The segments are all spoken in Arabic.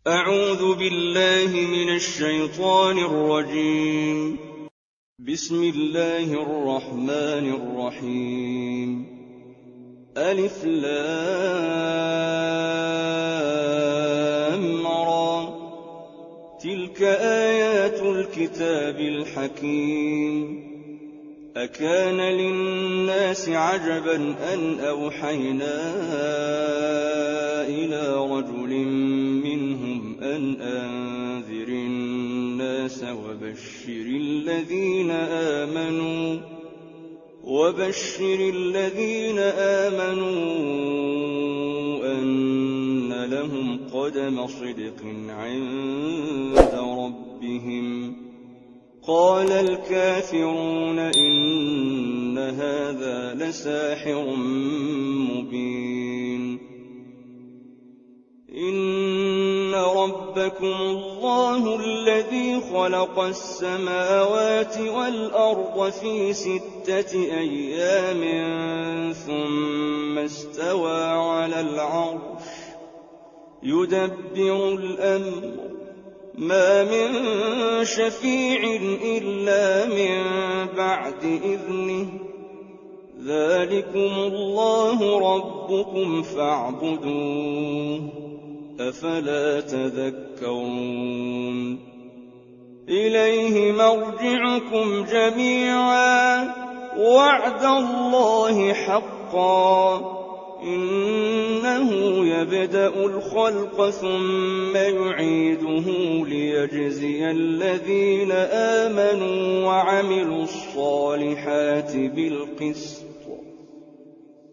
أعوذ بالله من الشيطان الرجيم. بسم الله الرحمن الرحيم. ألف لام را، تلك آيات الكتاب الحكيم. أكان للناس عجبا أن أوحينا إلى رجل منهم أن أنذر الناس وبشر الذين آمنوا أن لهم قدم صدق عند ربهم. قال الكافرون إن هذا لساحر مبين. إن ربكم الله الذي خلق السماوات والأرض في 6 أيام ثم استوى على العرش يدبر الأمر، ما من شفيع إلا من بعد إذنه. ذلكم الله ربكم فاعبدوه، أفلا تذكرون. إليه مرجعكم جميعا، وعد الله حقا، إنه يبدأ الخلق ثم يعيده ليجزي الذين آمنوا وعملوا الصالحات بالقسط،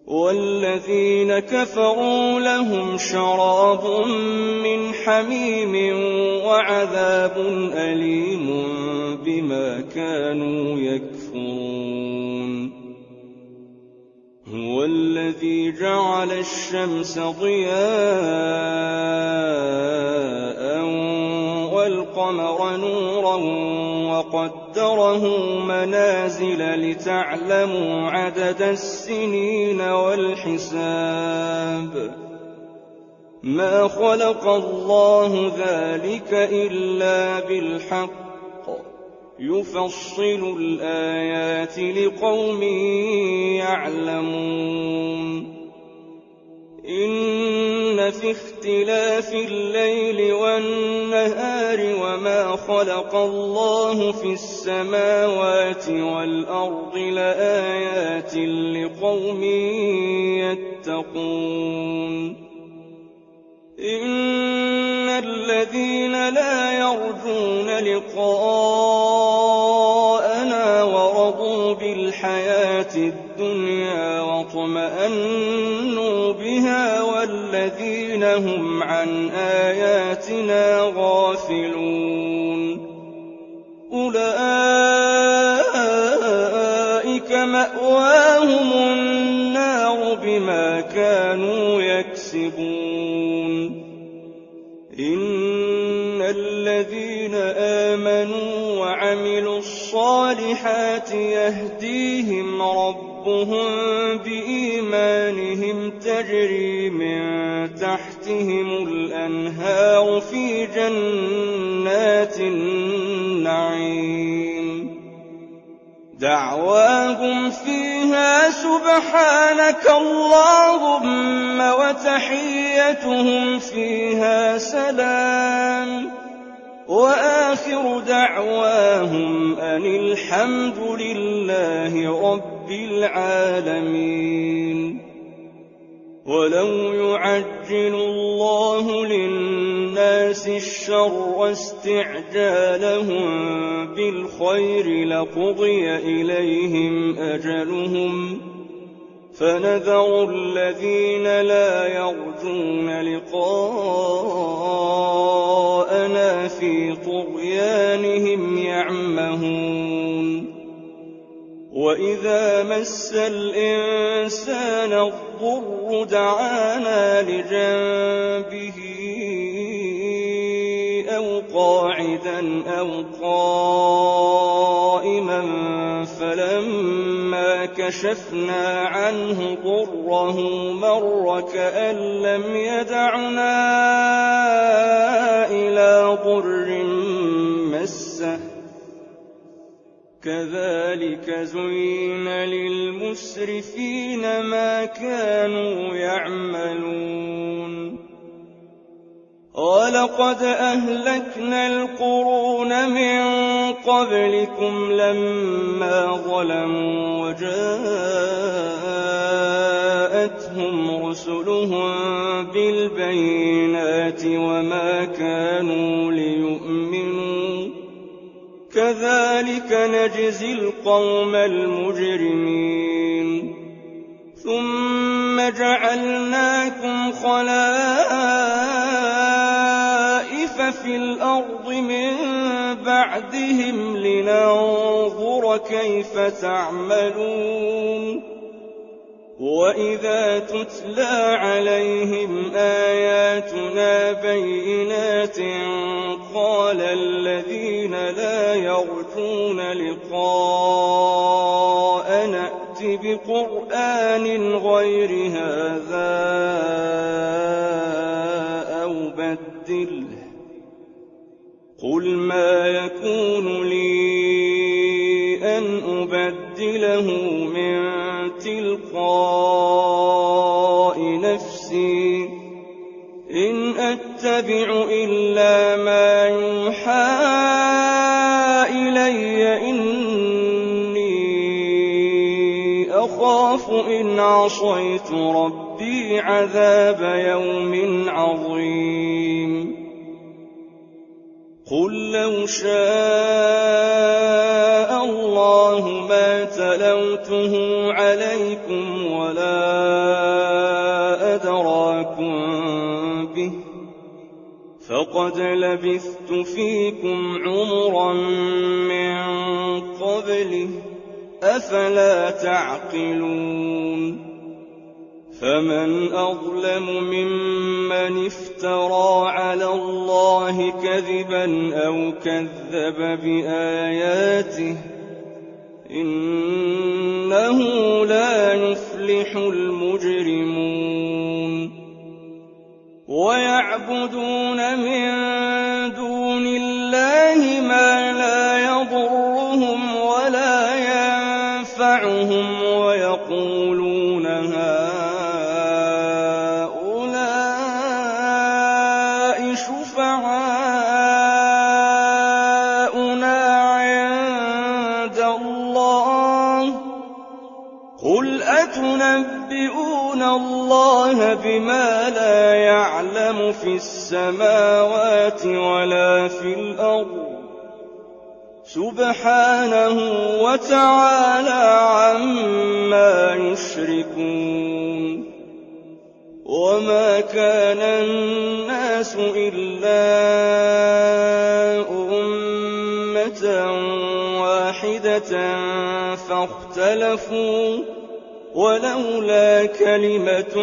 والذين كفروا لهم شراب من حميم وعذاب أليم بما كانوا يكفرون. هو الذي جعل الشمس ضياء والقمر نورا وقدره منازل لتعلموا عدد السنين والحساب. ما خلق الله ذلك إلا بالحق، يفصل الآيات لقوم يعلمون. إن في اختلاف الليل والنهار وما خلق الله في السماوات والأرض لآيات لقوم يتقون. إن الذين لا يرجون لقاءنا ورضوا بالحياة الدنيا واطمأنوا بها والذين هم عن آياتنا غافلون، أولئك مأواهم النار بما كانوا يكسبون. إن الذين آمنوا وعملوا الصالحات يهديهم ربهم بإيمانهم تجري من تحتهم الأنهار في جنات النعيم. دعواهم فيها سبحانك اللهم وتحيتهم فيها سلام، وآخر دعواهم أن الحمد لله رب العالمين. ولو يعجل الله للناس الشر استعجالهم بالخير لقضي إليهم أجلهم، فنذر الذين لا يرجون لقاءنا في طغيانهم يعمهون. وإذا مس الإنسان الضر دعانا لجنبه أو قاعدا أو قائما، فلما كشفنا عنه ضره مر كأن لم يدعنا كذلك زين للمسرفين ما كانوا يعملون ولقد أهلكنا القرون من قبلكم لما ظلموا وجاءتهم رسلهم بالبينات وما كانوا ليؤمنوا كذلك نجزي القوم المجرمين ثم جعلناكم خلائف في الأرض من بعدهم لننظر كيف تعملون وإذا تتلى عليهم آياتنا بينات قال الذين لا يرجون لقاءنا ائت بقرآن غير هذا أو بدله قل ما يكون لي أن أبدله من تلقاء نفسي إن أتبع إلا ما يوحى إلي إني أخاف إن عصيت ربي عذاب يوم عظيم قل لو شاء الله ما تلوته عليكم ولا أدراكم به فقد لبثت فيكم عمرا من قبله أفلا تعقلون فمن أظلم ممن افترى على الله كذبا أو كذب بآياته إنه لا يفلح المجرمون ويعبدون من دون الله ما لا يضرهم ولا ينفعهم ويقولون هؤلاء شفعاؤنا عند الله قل أتنبئون الله بما لا يعلم في السماوات ولا في الأرض سبحانه وتعالى عما يشركون وما كان الناس إلا أمة واحدة فاختلفوا ولولا كلمة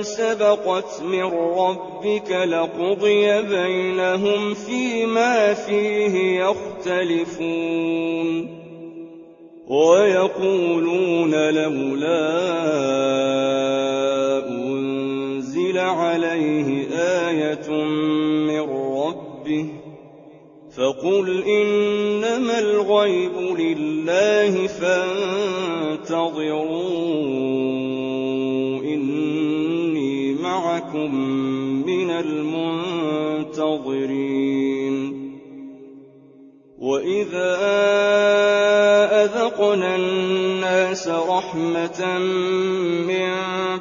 سبقت من ربك لقضي بينهم فيما فيه يختلفون ويقولون لولا أنزل عليه آية من ربه فقل إنما الغيب لله فانتظروا إني معكم من المنتظرين وإذا أذقنا الناس رحمة من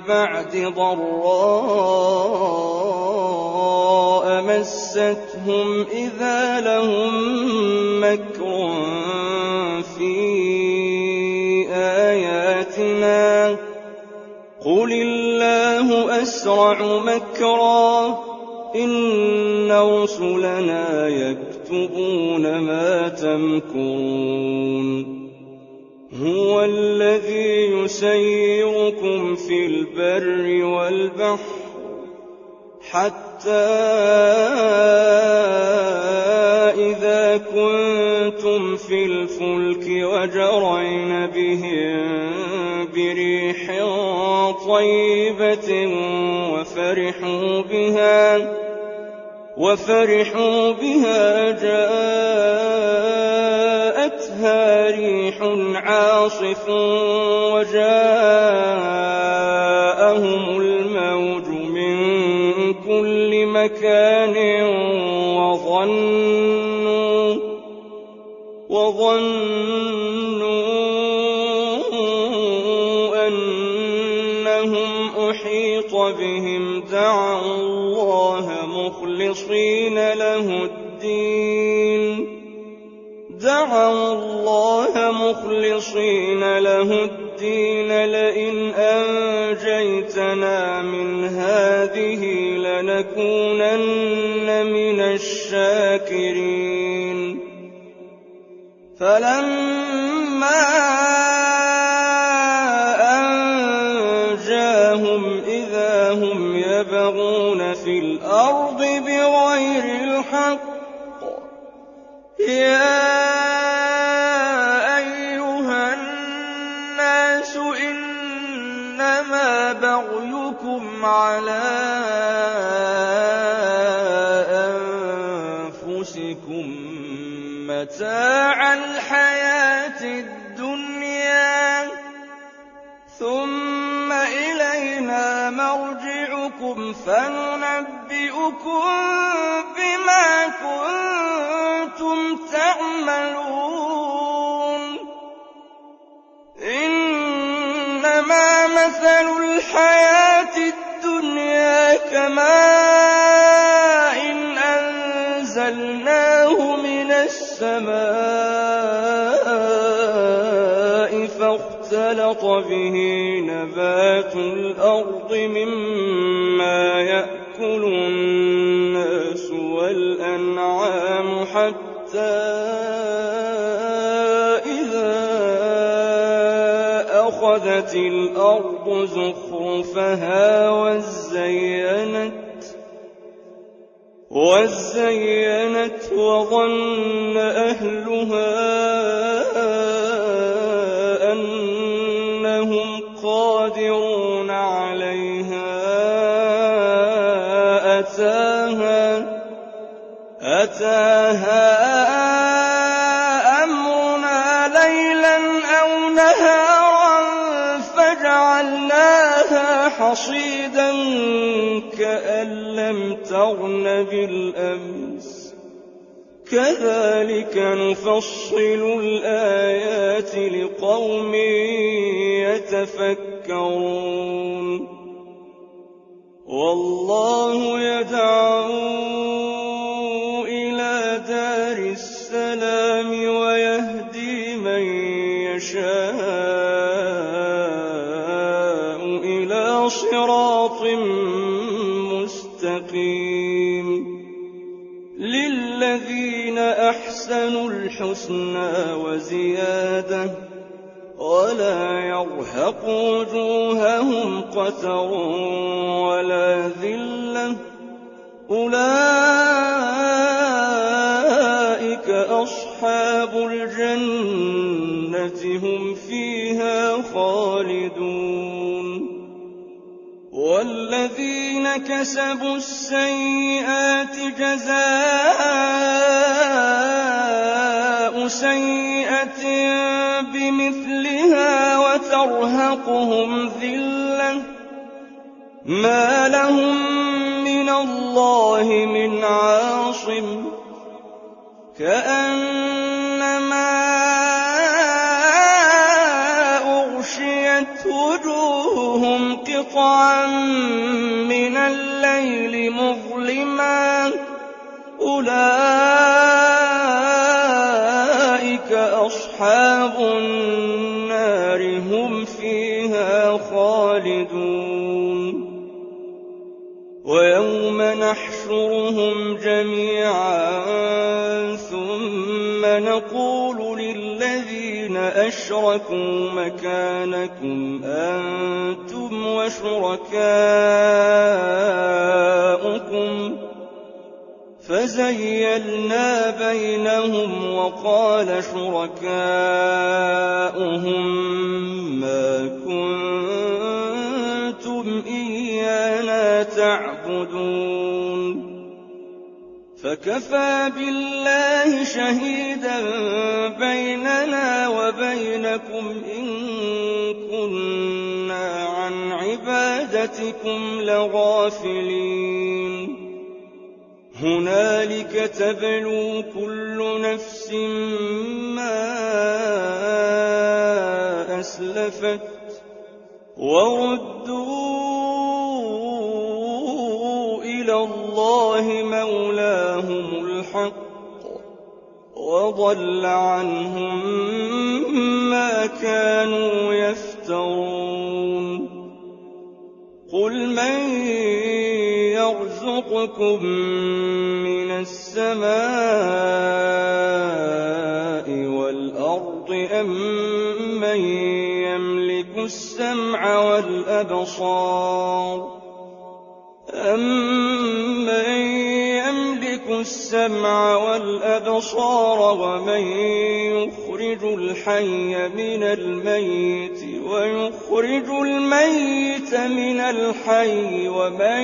بعد ضراء مستهم إذا لهم مكر في آياتنا قل الله أسرع مكرا إن رسلنا يكتبون ما تمكرون هو الذي يسيركم في البر والبحر حتى إذا كنتم في الفلك وجرين بهم بريح طيبة وفرحوا بها جاءتها فَأَخَذَتْهَا رِيحٌ عَاصِفٌ وَجَاءَهُمُ الْمَوْجُ مِن كُلِّ مَكَانٍ وَظَنُّوا أَنَّهُمْ أُحِيطَ بِهِمْ دَعَوُا اللَّهَ مُخْلِصِينَ لَهُ الدِّينَ لَئِنْ أَنجَيْتَنَا مِنْ هَٰذِهِ لَنَكُونَنَّ مِنَ الشَّاكِرِينَ فَلَمَّا أَنجَاهُمْ إِذَا هُمْ يَبْغُونَ فِي الْأَرْضِ بِغَيْرِ الْحَقِّ يَا أَيُّهَا النَّاسُ إِنَّمَا بَغْيُكُمْ عَلَىٰ أَنفُسِكُم ۖ مَّتَاعَ الْحَيَاةِ الدُّنْيَا ۖ ثُمَّ إِلَيْنَا مَرْجِعُكُمْ فَنُنَبِّئُكُم بِمَا كُنتُمْ تَعْمَلُونَ إِنَّمَا مَثَلُ الْحَيَاةِ الدُّنْيَا كَمَاءٍ أَنزَلْنَاهُ مِنَ السَّمَاءِ فَاخْتَلَطَ بِهِ نَبَاتُ الْأَرْضِ مِمَّا يَأْكُلُ النَّاسُ وَالْأَنْعَامُ حَتَّىٰ إِذَا أَخَذَتِ الْأَرْضُ زُخْرُفَهَا وَازَّيَّنَتْ وَظَنَّ أَهْلُهَا أَنَّهُمْ قَادِرُونَ عَلَيْهَا أَتَاهَا أَمْرُنَا لَيْلًا أَوْ نَهَارًا فَجَعَلْنَاهَا حَصِيدًا كَأَن لَّمْ تَغْنَ بِالْأَمْسِ ۚ كَذَٰلِكَ نُفَصِّلُ الْآيَاتِ لِقَوْمٍ يَتَفَكَّرُونَ وَاللَّهُ يَدْعُو إِلَىٰ دَارِ السَّلَامِ وَيَهْدِي مَن يَشَاءُ إِلَىٰ صِرَاطٍ مُّسْتَقِيمٍ لِّلَّذِينَ أَحْسَنُوا الْحُسْنَىٰ وَزِيَادَةٌ ۖ وَلَا يَرْهَقُ وُجُوهَهُمْ قَتَرٌ وَلَا ذِلَّةٌ ۚ أُولَٰئِكَ أَصْحَابُ الْجَنَّةِ ۖ هُمْ فِيهَا خَالِدُونَ وَالَّذِينَ كَسَبُوا السَّيِّئَاتِ جَزَاءُ سَيِّئَةٍ بِمِثْلِهَا وَتَرْهَقُهُمْ ذِلَّةٌ ۖ مَّا لَهُم مِّنَ اللَّهِ مِنْ عَاصِمٍ ۖ كَأَنَّمَا أُغْشِيَتْ وُجُوهُهُمْ قِطَعًا مِّنَ اللَّيْلِ مُظْلِمًا ۚ أُولَٰئِكَ أَصْحَابُ النَّارِ ۖ هُمْ فِيهَا خَالِدُونَ وَيَوْمَ نَحْشُرُهُمْ جَمِيعًا ثُمَّ نَقُولُ لِلَّذِينَ أَشْرَكُوا مَكَانَكُمْ أَنتُمْ وَشُرَكَاؤُكُمْ ۚ فَزَيَّلْنَا بَيْنَهُمْ وَقَالَ شُرَكَاؤُهُم مَّا كُنتُمْ إِيَّانَا تَعْبُدُونَ فكفى بالله شهيدا بيننا وبينكم إن كنا عن عبادتكم لغافلين هنالك تبلو كل نفس ما أسلفت وردوا إلى الله مولاهم الحق وضل عنهم ما كانوا يفترون قل من يرزقكم من السماء والأرض أم من يملك السمع والأبصار ومن يخرج الحي من الميت ويخرج الميت من الحي ومن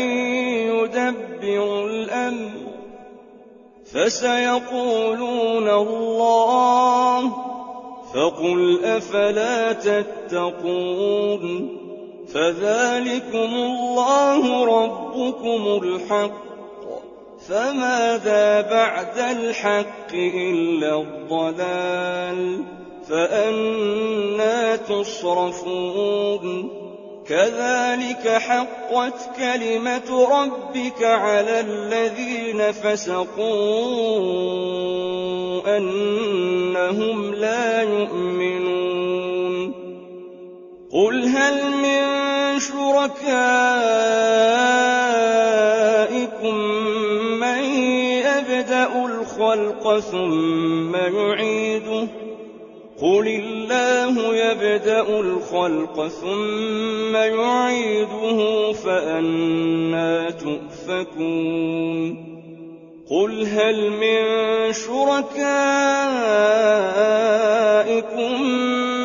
يدبر الأمر فسيقولون الله فقل أفلا تتقون فذلكم الله ربكم الحق فماذا بعد الحق إلا الضلال فأنى تصرفون كذلك حقت كلمة ربك على الذين فسقوا أنهم لا يؤمنون قل هل من شركائكم من يبدأ الخلق ثم يعيده قل الله يبدأ الخلق ثم يعيده فأنى تؤفكون قل هل من شركائكم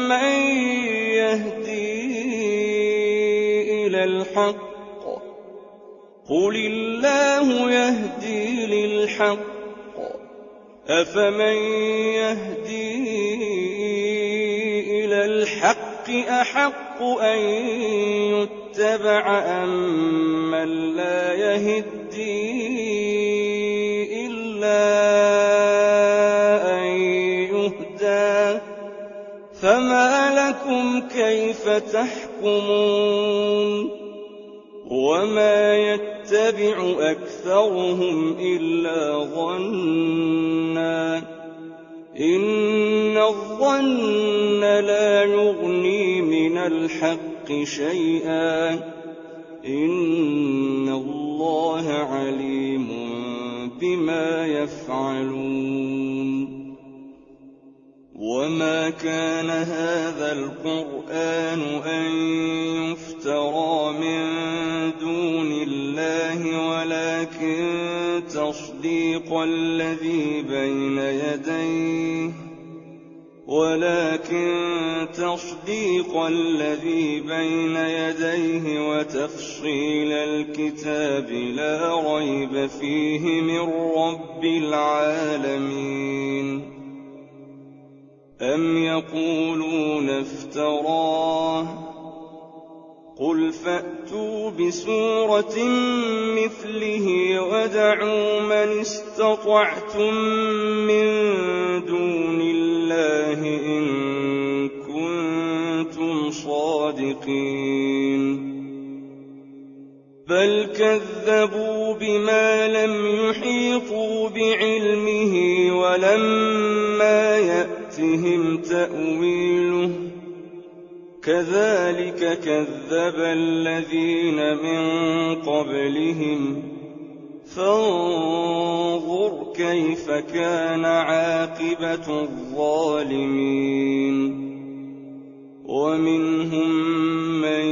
من يهدي إلى الحق قل الله يهدي للحق أفمن يهدي إلى الحق أحق أن يتبع أم من لا يهدي إلا أن يهدى فما لكم كيف تحكمون وما يتبع أكثرهم إلا ظنا إن الظن لا يغني من الحق شيئا إن الله عليم بما يفعلون وما كان هذا القرآن أن يفترى من دون الله ولكن تصديق الذي بين يديه وتفصيل الكتاب لا ريب فيه من رب العالمين أم يقولون افتراه قل فأتوا بسورة مثله وادعوا من استطعتم من دون الله إن كنتم صادقين بل كذبوا بما لم يحيطوا بعلمه ولما يأتهم تأويله كذلك كذب الذين من قبلهم فانظر كيف كان عاقبة الظالمين ومنهم من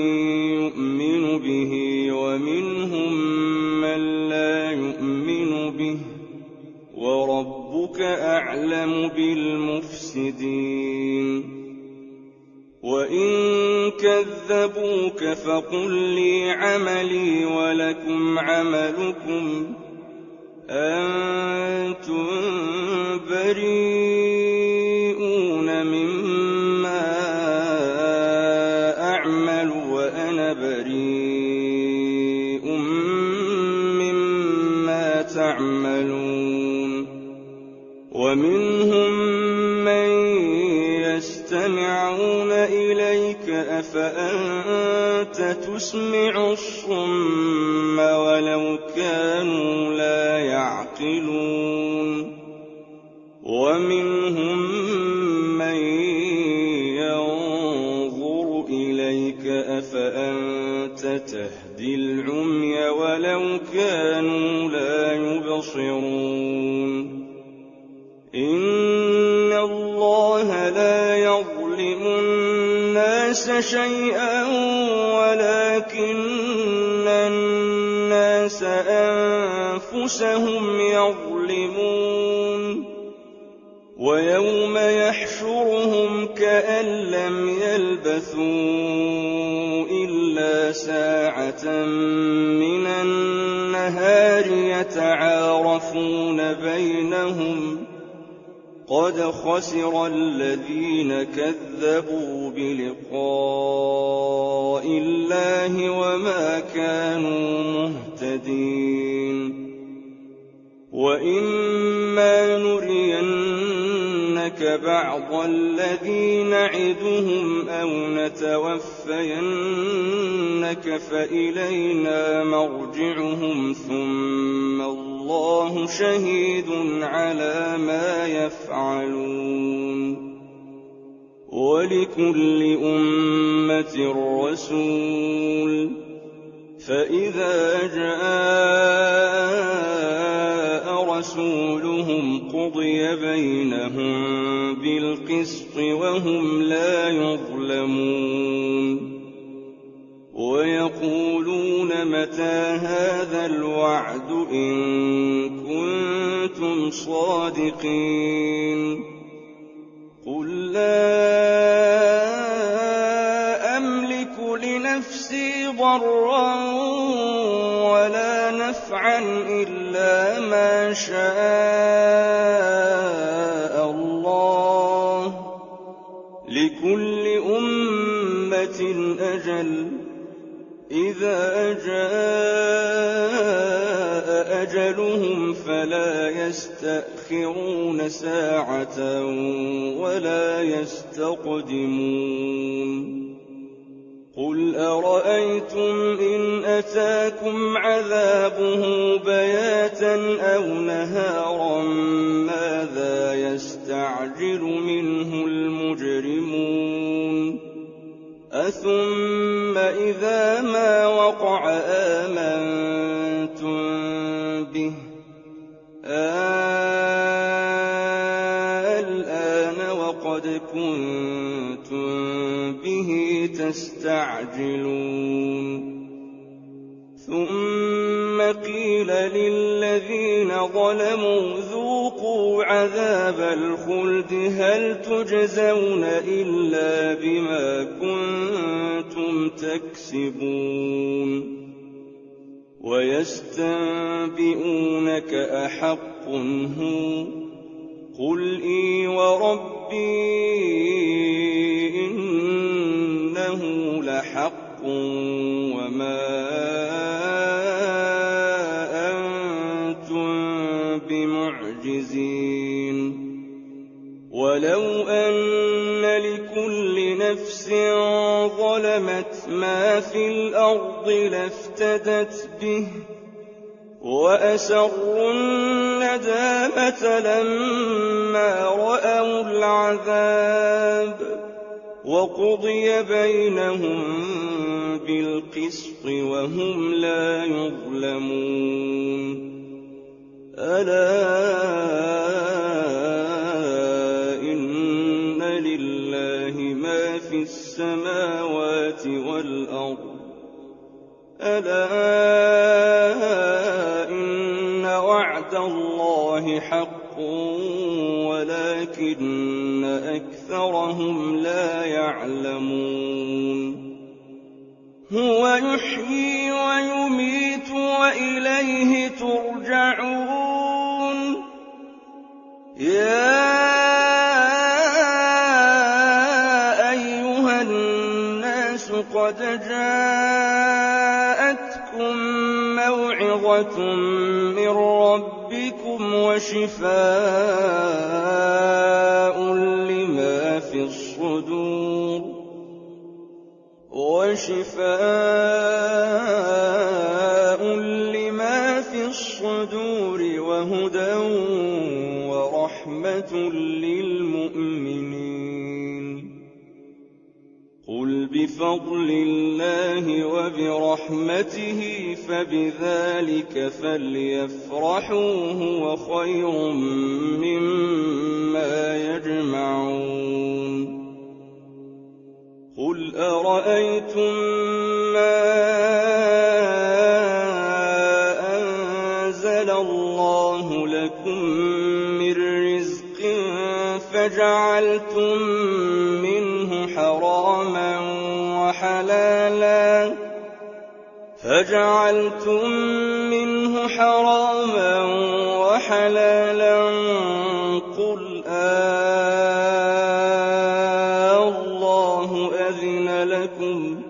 يؤمن به ومنهم من لا يؤمن به وربك أعلم بالمفسدين وإن كذبوك فقل لي عملي ولكم عملكم أنتم بريئون مما أعمل وأنا بريء مما تعملون ومنهم من يستمعون إليك أفأنت تسمع الصم ولو كانوا لا يعقلون ومنهم من ينظر إليك أفأنت تهدي العمي ولو كانوا لا يبصرون إن الله لا يظلم الناس شيئا ولكن الناس أنفسهم يظلمون ويوم يحشرهم كأن لم يلبثوا إلا ساعة من النهار يتعارفون بينهم قد خسر الذين كذبوا بلقاء الله وما كانوا مهتدين وإما نرينك بعض الذي نعدهم أو نتوفينك فإلينا مرجعهم ثم الله شهيد على ما يفعلون ولكل أمة رسول فإذا جاء رسولهم قضي بينهم بالقسط وهم لا يظلمون ويقولون متى هذا الوعد إن كنتم صادقين قل لا أملك لنفسي ضرا ولا نفعا إلا ما شاء الله لكل أمة أجل إذا جاء أجلهم فلا يستأخرون ساعة ولا يستقدمون قل أرأيتم إن أتاكم عذابه بياتا أو نهارا ماذا يستعجل منه المجرمون أثم إذا ما وقع آمنتم به الآن وقد كنتم به تستعجلون ثم قيل للذين ظلموا ذوقوا عذاب الخلد هل تجزون إلا بما كنتم تكسبون ويستنبئونك أحق هو قل إي وربي إنه لحق وما أنتم بمعجزين ولو أن لكل نفس ظلمت ما في الأرض لافتدت به وأسروا الندامة لما رأوا العذاب وقضي بينهم بالقسط وهم لا يظلمون ألا إن لله ما في السماوات والأرض ألا إن وعد الله حق ولكن أكثرهم لا يعلمون هو يحيي ويميت وإليه ترجعون يَا أَيُّهَا النَّاسُ قَدْ جَاءَتْكُم مَّوْعِظَةٌ مِّن رَّبِّكُمْ وَشِفَاءٌ لِّمَا فِي الصُّدُورِ وَهُدًى وَرَحْمَةٌ لِّلْمُؤْمِنِينَ قُلْ بِفَضْلِ اللَّهِ وَبِرَحْمَتِهِ فَبِذَٰلِكَ فَلْيَفْرَحُوا هُوَ خَيْرٌ مِّمَّا يَجْمَعُونَ قُلْ أَرَأَيْتُم مَّا أَنزَلَ اللَّهُ لَكُم مِّن رِّزْقٍ فَجَعَلْتُم مِّنْهُ حَرَامًا وَحَلَالًا قُلْ اللَّهُ أَذِنَ لَكُمْ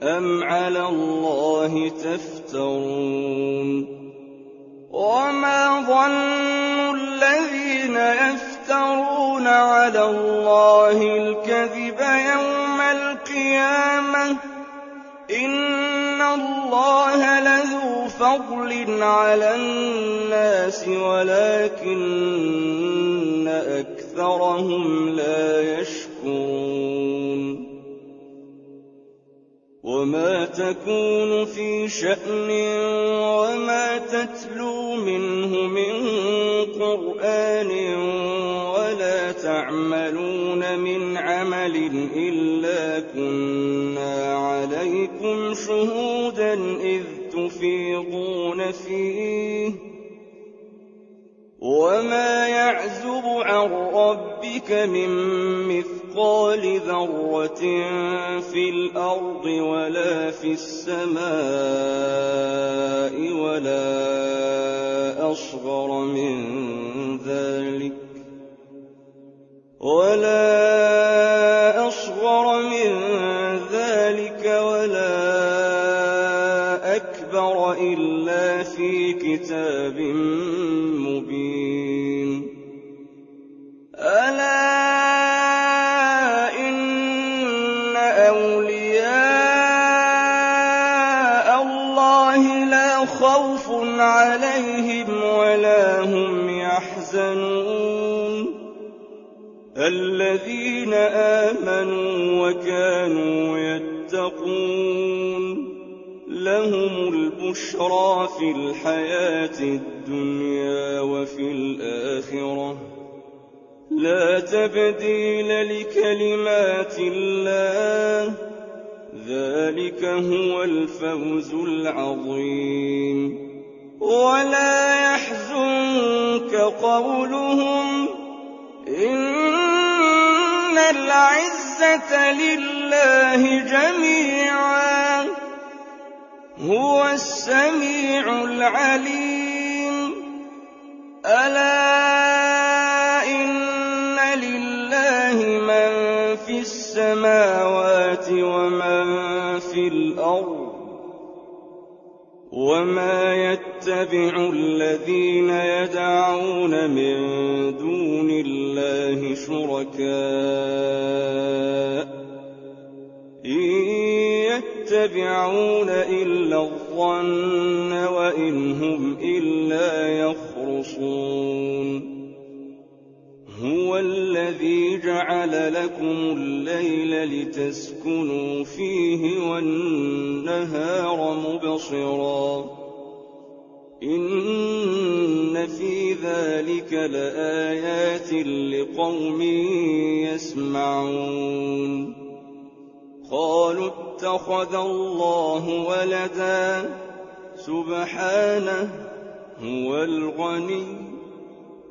أَمْ عَلَى اللَّهِ تَفْتَرُونَ وَمَا ظَنُّ الَّذِينَ يَفْتَرُونَ عَلَى اللَّهِ الْكَذِبَ يَوْمَ الْقِيَامَةِ ۗ إِنَّ اللَّهَ لَذُو فَضْلٍ عَلَى النَّاسِ وَلَٰكِنَّ أَكْثَرَهُمْ لَا يَشْكُرُونَ وَمَا تَكُونُ فِي شَأْنٍ وَمَا تَتْلُو مِنْهُ مِن قُرْآنٍ وَلَا تَعْمَلُونَ مِنْ عَمَلٍ إِلَّا كُنَّا عَلَيْكُمْ شُهُودًا إِذْ تُفِيضُونَ فِيهِ ۚ وَمَا يَعْزُبُ عَن رَّبِّكَ مِن مِّثْقَالِ ذَرَّةٍ فِي الْأَرْضِ وَلَا فِي السَّمَاءِ وَلَا أَصْغَرَ مِن ذَٰلِكَ وَلَا أَكْبَرَ إِلَّا فِي كِتَابٍ مُّبِينٍ أَلَا إِنَّ أَوْلِيَاءَ اللَّهِ لَا خَوْفٌ عَلَيْهِمْ وَلَا هُمْ يَحْزَنُونَ الَّذِينَ آمَنُوا وَكَانُوا يَتَّقُونَ لَهُمُ الْبُشْرَىٰ فِي الْحَيَاةِ الدُّنْيَا وَفِي الْآخِرَةِ ۖ لَا تَبْدِيلَ لِكَلِمَاتِ اللَّهِ ۚ ذَٰلِكَ هُوَ الْفَوْزُ الْعَظِيمُ وَلَا يَحْزُنكَ قَوْلُهُمْ ۘ إِنَّ الْعِزَّةَ لِلَّهِ جَمِيعًا ۚ هُوَ السَّمِيعُ الْعَلِيمُ أَلَا إِنَّ لِلَّهِ مَن فِي السَّمَاوَاتِ وَمَن فِي الْأَرْضِ ۗ وَمَا يَتَّبِعُ الَّذِينَ يَدْعُونَ مِن دُونِ اللَّهِ شُرَكَاءَ إِن يَتَّبِعُونَ إِلَّا الظَّنَّ وَإِنْ هُمْ إِلَّا يَخْرُصُونَ هُوَ الَّذِي جَعَلَ لَكُمُ اللَّيْلَ لِتَسْكُنُوا فِيهِ وَالنَّهَارَ مُبْصِرًا ۚ إِنَّ فِي ذَٰلِكَ لَآيَاتٍ لِّقَوْمٍ يَسْمَعُونَ قَالُوا اتَّخَذَ اللَّهُ وَلَدًا ۗ سُبْحَانَهُ ۖ هُوَ الْغَنِيُّ ۖ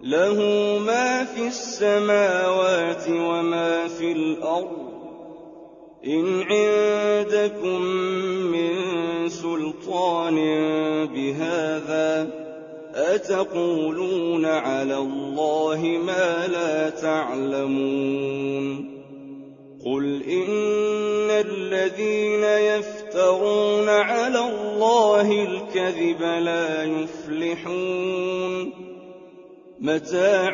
لَهُ مَا فِي السَّمَاوَاتِ وَمَا فِي الْأَرْضِ ۚ إِنْ عِندَكُم مِّن سُلْطَانٍ بِهَٰذَا ۚ أتقولون على الله ما لا تعلمون قل إن الذين يفترون على الله الكذب لا يفلحون متاع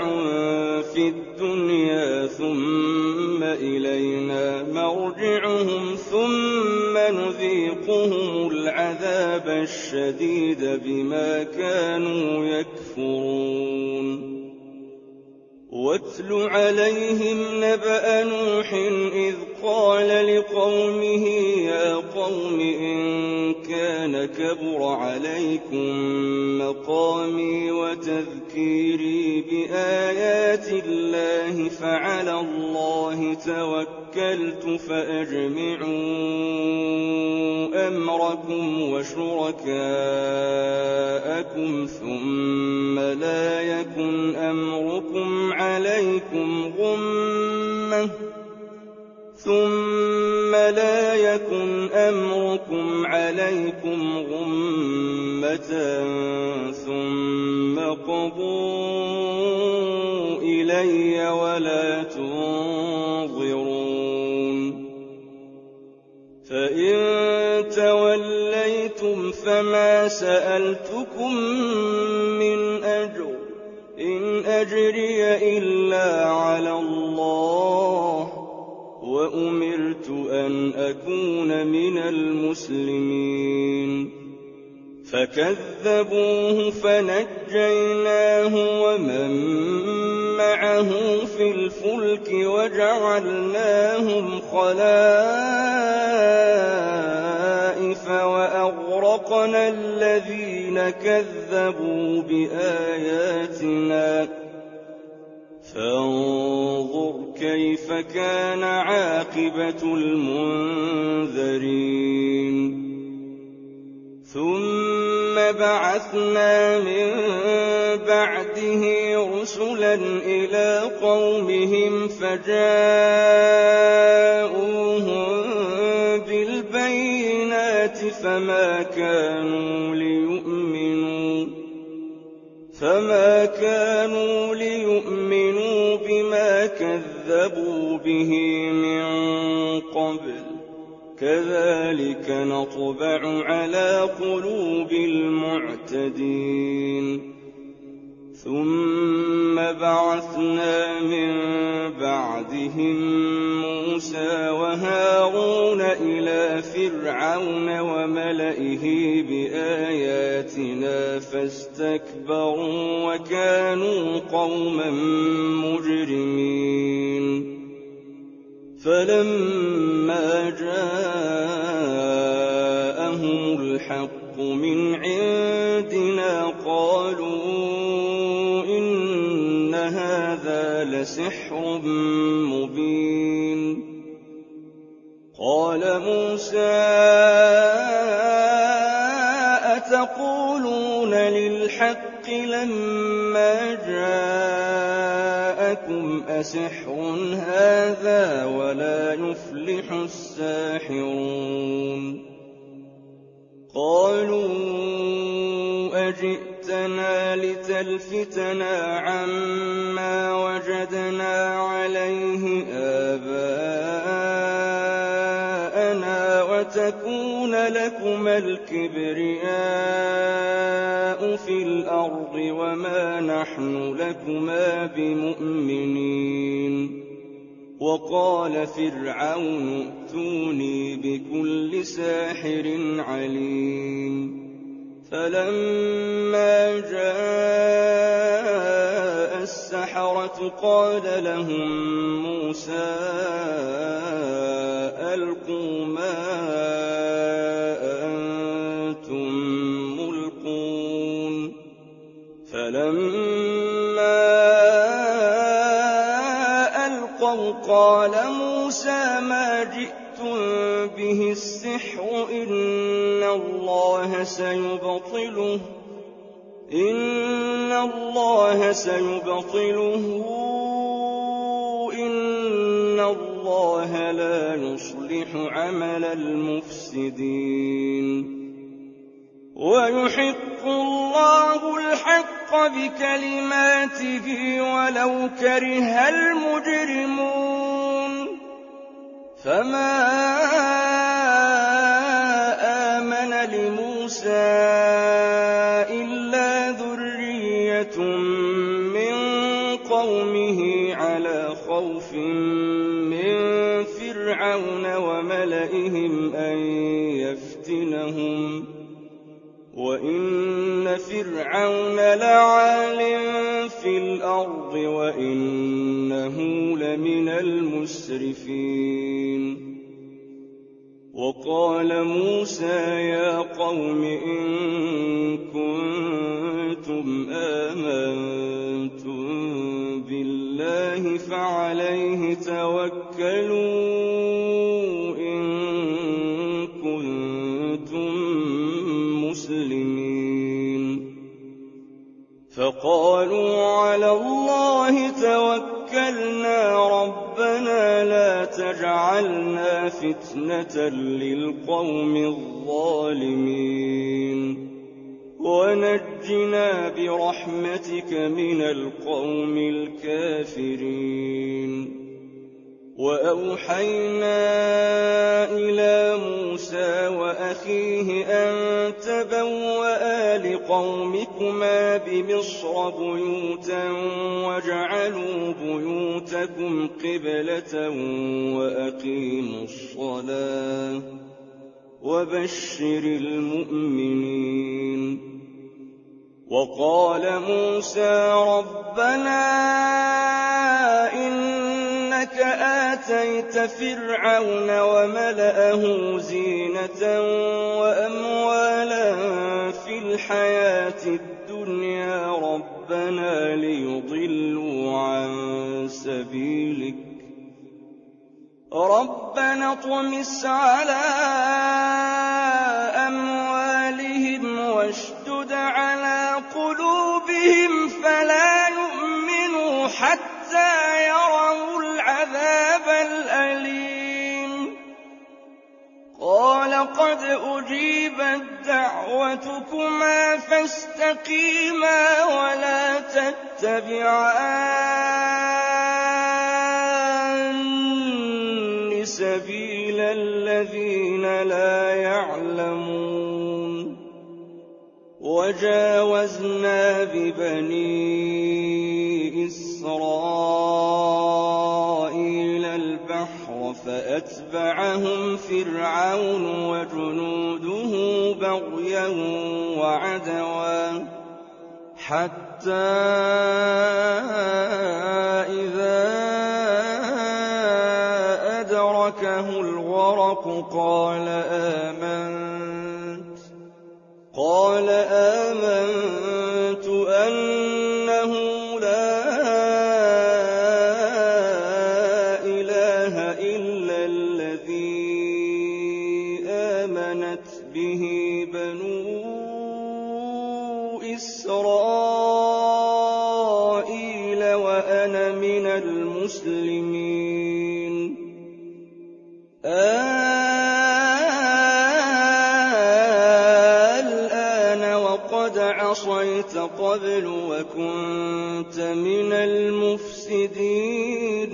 في الدنيا ثم إلينا مرجعهم ثم نذيقهم العذاب الشديد بما كانوا يكفرون واتل عليهم نبأ نوح إذ قال لقومه يا قوم إن كان كبر عليكم مقامي وتذكيري بآيات الله فعلى الله توكلت فأجمعوا أمركم وشركاءكم ثم لا يكن أمركم عليكم غمة ثم قضوا إلي ولا تنظرون فإن توليتم فما سألتكم من أجر إن أجري إلا على الله وأمرت أن أكون من المسلمين فكذبوه فنجيناه ومن معه في الفلك وجعلناهم خلائف وأغرقنا الذين كذبوا بآياتنا فانظر كيف كان عاقبة المنذرين ثم بعثنا من بعده رسلا إلى قومهم فجاءوهم بالبينات فما كانوا ليؤمنوا بما كذبوا به من قبل كذلك نطبع على قلوب المعتدين ثم بعثنا من بعدهم موسى وهارون إلى فرعون وملئه بآياتنا فاستكبروا وكانوا قوما مجرمين فلما جاءهم الحق من عندنا قالوا إن هذا لسحر مبين قال موسى أتقولون للحق لما جاءكم أسحر هذا ولا يفلح الساحرون قالوا أجئتنا لتلفتنا عما وجدنا عليه آباءنا وتكون لكما الكبرياء في الأرض وما نحن لكما بمؤمنين وقال فرعون ائتوني بكل ساحر عليم فلما جاء السحرة قال لهم موسى ألقوا ما أنتم ملقون فلما ألقوا قال موسى ما جئتم به السحر إن الله سيبطله إن الله لا يصلح عمل المفسدين ويحق الله الحق الْحَقَّ بِكَلِمَاتِهِ وَلَوْ كَرِهَ الْمُجْرِمُونَ فَمَا آمَنَ لِمُوسَىٰ إِلَّا ذُرِّيَّةٌ مِّن قَوْمِهِ عَلَىٰ خَوْفٍ مِّن فِرْعَوْنَ وَمَلَئِهِمْ أَن يَفْتِنَهُمْ ۚ وَإِنَّ فِرْعَوْنَ لَعَالٍ فِي الْأَرْضِ وَإِنَّهُ لَمِنَ الْمُسْرِفِينَ وَقَالَ مُوسَىٰ يَا قَوْمِ إِن كُنتُمْ آمَنتُم بِاللَّهِ فَعَلَيْهِ تَوَكَّلُوا إِن كُنتُم مُّسْلِمِينَ فَقَالُوا عَلَى اللَّهِ تَوَكَّلْنَا رَبَّنَا لَا تَجْعَلْنَا فِتْنَةً لِّلْقَوْمِ الظَّالِمِينَ وَنَجِّنَا بِرَحْمَتِكَ مِنَ الْقَوْمِ الْكَافِرِينَ وَأَوْحَيْنَا إِلَىٰ مُوسَىٰ وَأَخِيهِ أَن تَبَوَّآ لِقَوْمِكُمَا بِمِصْرَ بُيُوتًا وَاجْعَلُوا بُيُوتَكُمْ قِبْلَةً وَأَقِيمُوا الصَّلَاةَ وَبَشِّرِ الْمُؤْمِنِينَ وَقَالَ مُوسَىٰ رَبَّنَا إِنَّكَ آتَيْتَ فِرْعَوْنَ وَمَلَأَهُ زِينَةً وَأَمْوَالًا فِي الْحَيَاةِ الدُّنْيَا رَبَّنَا لِيُضِلُّوا عَن سَبِيلِكَ رَبَّنَا اطْمِسْ عَلَىٰ أَمْوَالِهِمْ وَاشْدُدْ عَلَىٰ قُلُوبِهِمْ فَلَا يُؤْمِنُوا حَتَّىٰ يَرَوُا الْعَذَابَ الْأَلِيمَ قَالَ قَدْ أُجِيبَت دَّعْوَتُكُمَا فَاسْتَقِيمَا وَلَا تَتَّبِعَانِّ سَبِيلَ الَّذِينَ لَا يَعْلَمُونَ وَجَاوَزْنَا بِبَنِي إِسْرَائِيلَ الْبَحْرَ فَأَتْبَعَهُمْ فِرْعَوْنُ وَجُنُودُهُ بَغْيًا وَعَدْوًا حَتَّىٰ إِذَا أَدْرَكَهُ الْغَرَقُ قَالَ آمَنتُ أَنَّهُ لَا إِلَٰهَ إِلَّا الَّذِي آمَنَتْ بِهِ بَنُو إِسْرَائِيلَ وَأَنَا مِنَ الْمُسْلِمِينَ الْآنَ وَقَدْ عَصَيْتَ قَبْلُ وَكُنتَ مِنَ الْمُفْسِدِينَ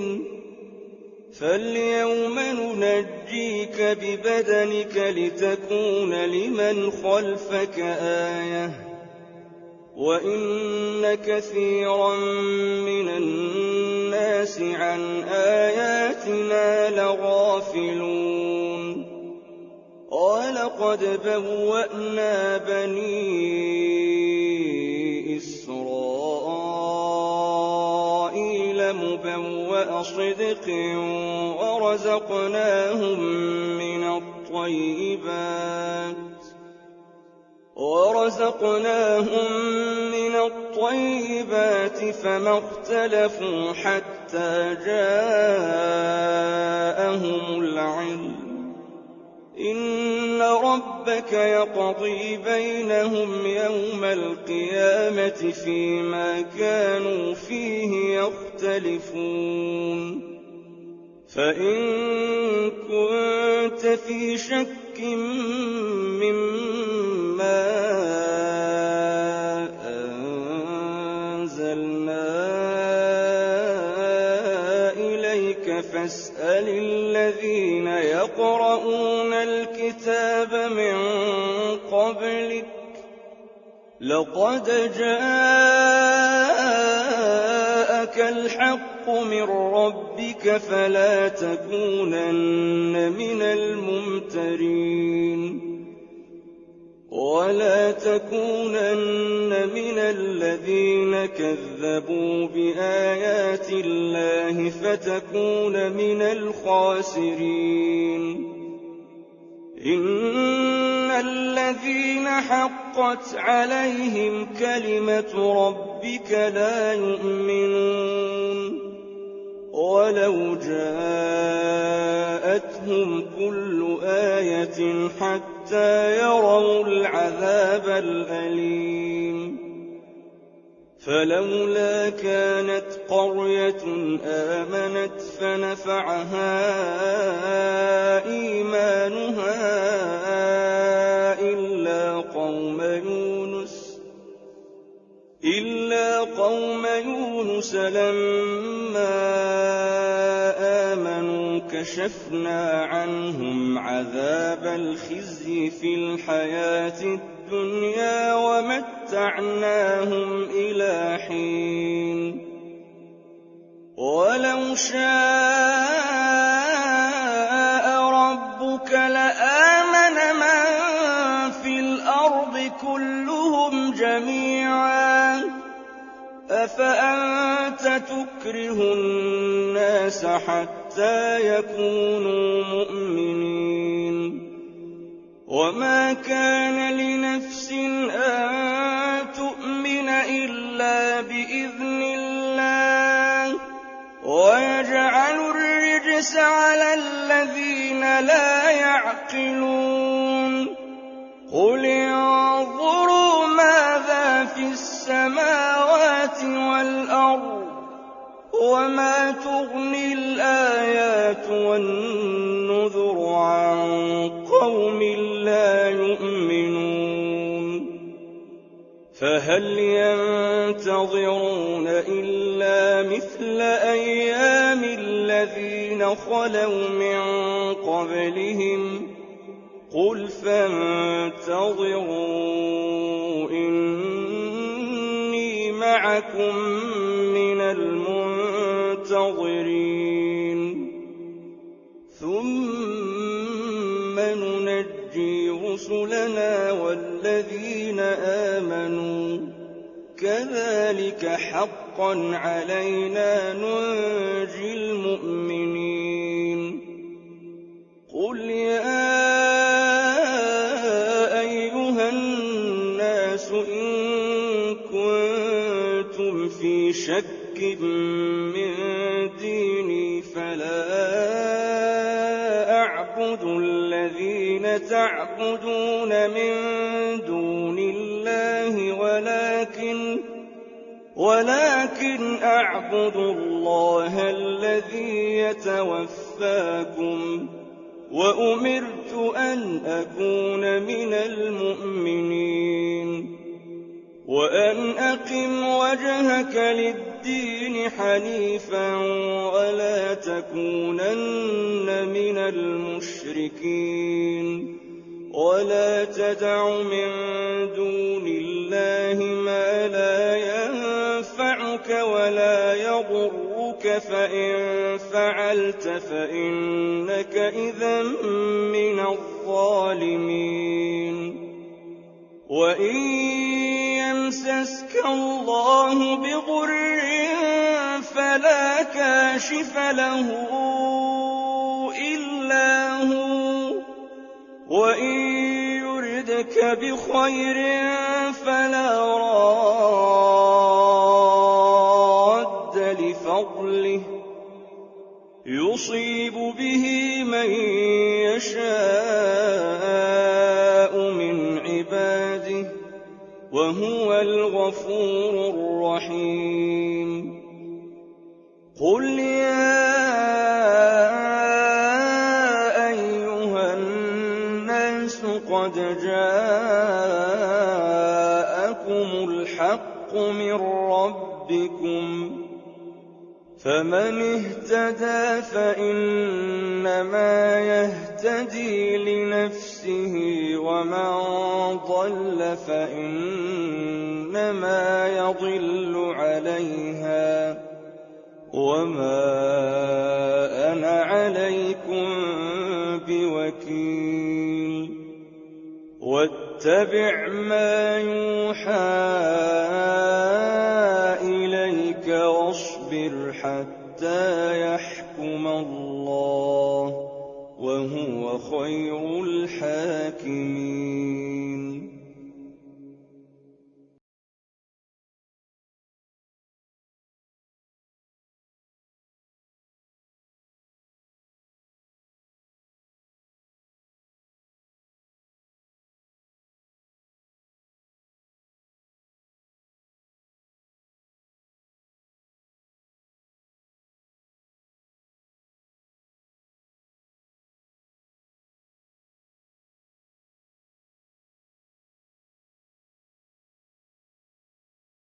فَالْيَوْمَ نُنَجِّيكَ بِبَدَنِكَ لِتَكُونَ لِمَنْ خَلْفَكَ آيَةً ۚ وَإِنَّ كَثِيرًا مِّنَ النَّاسِ عَنْ آيَاتِنَا لَغَافِلُونَ وَلَقَدْ بَوَّأْنَا بَنِي إِسْرَائِيلَ مُبَوَّأَ صِدْقٍ وَرَزَقْنَاهُم مِّنَ الطَّيِّبَاتِ فَمَا اخْتَلَفُوا حَتَّىٰ جَاءَهُمُ الْعِلْمُ ۚ إِنَّ رَبَّكَ يَقْضِي بَيْنَهُمْ يَوْمَ الْقِيَامَةِ فِيمَا كَانُوا فِيهِ يَخْتَلِفُونَ فَإِن كُنتَ فِي شَكٍّ مِّمَّا فاسأل الذين يقرؤون الكتاب من قبلك لقد جاءك الحق من ربك فلا تكونن من الممترين ولا تكونن من الذين كذبوا بآيات الله فتكون من الخاسرين إن الذين حقت عليهم كلمة ربك لا يؤمنون ولو جاءتهم كل آية حتى يروا العذاب الأليم فلولا كانت قرية آمنت فنفعها إيمانها إلا قوم يونس لما آمنوا كشفنا عنهم عذاب الخزي في الحياة الدنيا ومتعناهم إلى حين ولو شاء ربك لآمن من في الأرض كلهم جميعا أفأنت تكره الناس حتى يكونوا مؤمنين وما كان لنفس أن تؤمن إلا بإذن الله ويجعل الرجس على الذين لا يعقلون قل انظروا ماذا في السماوات والأرض وما تغني الآيات والنذر عن قوم لا يؤمنون فهل ينتظرون إلا مثل أيام الذين خلوا من قبلهم قل فانتظروا إني معكم من المنتظرين ثم ننجي رسلنا والذين آمنوا كذلك حقا علينا ننجي المؤمنين قل يا أيها الناس إن كنتم في شك من ديني فلا أعبد الذين تعبدون من دون الله ولكن أعبد الله الذي يتوفاكم وأمرت أن أكون من المؤمنين وأن أقم وجهك للدين حنيفا ولا تكونن من المشركين ولا تدع من دون الله ما لا ينفعك ولا يضرك فإن فعلت فإنك إذا من الظالمين وإن يمسسك الله بضر فلا كاشف له إلا هو وإن يردك بخير فلا راد لفضله يصيب به من يشاء من عباده وهو الغفور الرحيم قل يا أيها الناس قد جاءكم الحق من ربكم فمن اهتدى فإنما يهتدي لنفسه ومن ضل فإنما يضل عليها وما أنا عليكم بوكيل واتبع ما يوحى إليك واصبر حتى يحكم الله وهو خير الحاكمين